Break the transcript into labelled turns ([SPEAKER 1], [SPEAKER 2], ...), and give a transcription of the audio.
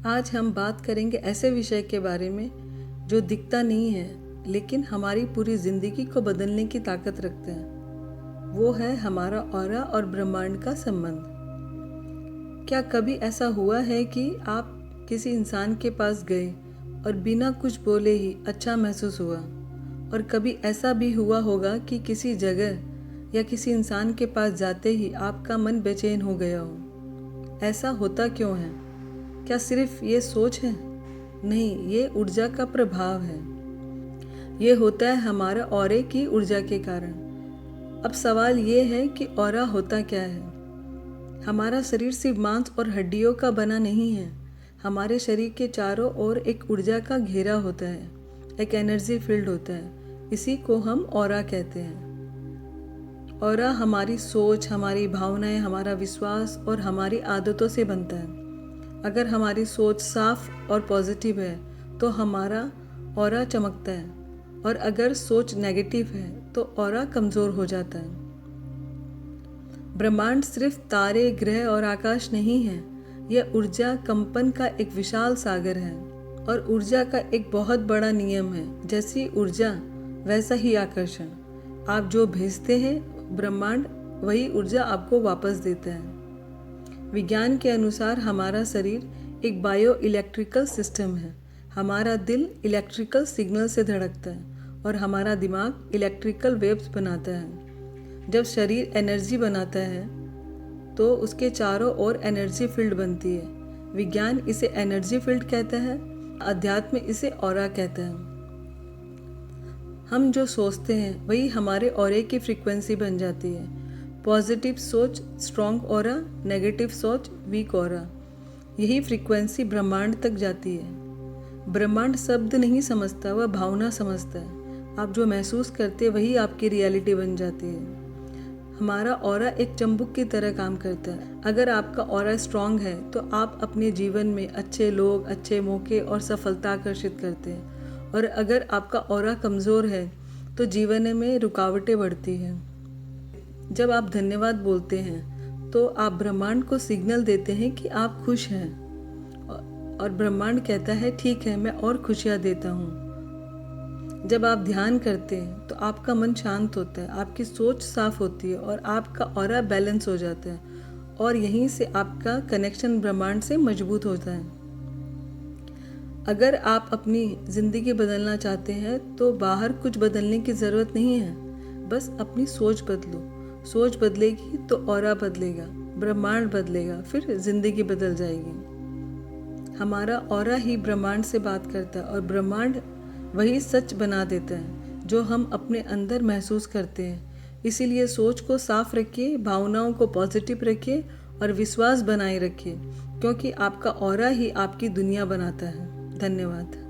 [SPEAKER 1] आज हम बात करेंगे ऐसे विषय के बारे में जो दिखता नहीं है लेकिन हमारी पूरी ज़िंदगी को बदलने की ताकत रखते हैं। वो है हमारा ऑरा और ब्रह्मांड का संबंध। क्या कभी ऐसा हुआ है कि आप किसी इंसान के पास गए और बिना कुछ बोले ही अच्छा महसूस हुआ? और कभी ऐसा भी हुआ होगा कि किसी जगह या किसी इंसान के पास जाते ही आपका मन बेचैन हो गया हो। ऐसा होता क्यों है? क्या सिर्फ ये सोच है? नहीं, ये ऊर्जा का प्रभाव है। ये होता है हमारा ऑरे की ऊर्जा के कारण। अब सवाल ये है कि ऑरा होता क्या है? हमारा शरीर सिर्फ मांस और हड्डियों का बना नहीं है। हमारे शरीर के चारों ओर एक ऊर्जा का घेरा होता है, एक एनर्जी फील्ड होता है। इसी को हम ऑरा कहते हैं। ऑरा हमारी सोच, हमारी भावनाएं, हमारा विश्वास और हमारी आदतों से बनता है। अगर हमारी सोच साफ और पॉजिटिव है तो हमारा ऑरा चमकता है, और अगर सोच नेगेटिव है तो ऑरा कमज़ोर हो जाता है। ब्रह्मांड सिर्फ तारे, ग्रह और आकाश नहीं है। यह ऊर्जा कंपन का एक विशाल सागर है, और ऊर्जा का एक बहुत बड़ा नियम है, जैसी ऊर्जा वैसा ही आकर्षण। आप जो भेजते हैं, ब्रह्मांड वही ऊर्जा आपको वापस देता है। विज्ञान के अनुसार हमारा शरीर एक बायो इलेक्ट्रिकल सिस्टम है। हमारा दिल इलेक्ट्रिकल सिग्नल से धड़कता है और हमारा दिमाग इलेक्ट्रिकल वेव्स बनाता है। जब शरीर एनर्जी बनाता है तो उसके चारों ओर एनर्जी फील्ड बनती है। विज्ञान इसे एनर्जी फील्ड कहता है, अध्यात्म इसे ऑरा कहता है। हम जो सोचते हैं वही हमारे ऑरे की फ्रीक्वेंसी बन जाती है। पॉजिटिव सोच स्ट्रॉन्ग ऑरा, नेगेटिव सोच वीक ऑरा। यही फ्रीक्वेंसी ब्रह्मांड तक जाती है। ब्रह्मांड शब्द नहीं समझता, वह भावना समझता है। आप जो महसूस करते वही आपकी रियलिटी बन जाती है। हमारा ऑरा एक चुंबक की तरह काम करता है। अगर आपका ऑरा स्ट्रॉन्ग है तो आप अपने जीवन में अच्छे लोग, अच्छे मौके और सफलता आकर्षित करते हैं, और अगर आपका ऑरा कमज़ोर है तो जीवन में रुकावटें बढ़ती हैं। जब आप धन्यवाद बोलते हैं तो आप ब्रह्मांड को सिग्नल देते हैं कि आप खुश हैं, और ब्रह्मांड कहता है ठीक है, मैं और खुशियाँ देता हूँ। जब आप ध्यान करते हैं तो आपका मन शांत होता है, आपकी सोच साफ होती है और आपका ऑरा बैलेंस हो जाता है, और यहीं से आपका कनेक्शन ब्रह्मांड से मजबूत होता है। अगर आप अपनी ज़िंदगी बदलना चाहते हैं तो बाहर कुछ बदलने की ज़रूरत नहीं है, बस अपनी सोच बदलो। सोच बदलेगी तो ऑरा बदलेगा, ब्रह्मांड बदलेगा, फिर जिंदगी बदल जाएगी। हमारा ऑरा ही ब्रह्मांड से बात करता है, और ब्रह्मांड वही सच बना देता है जो हम अपने अंदर महसूस करते हैं। इसीलिए सोच को साफ रखिए, भावनाओं को पॉजिटिव रखिए और विश्वास बनाए रखिए, क्योंकि आपका ऑरा ही आपकी दुनिया बनाता है। धन्यवाद।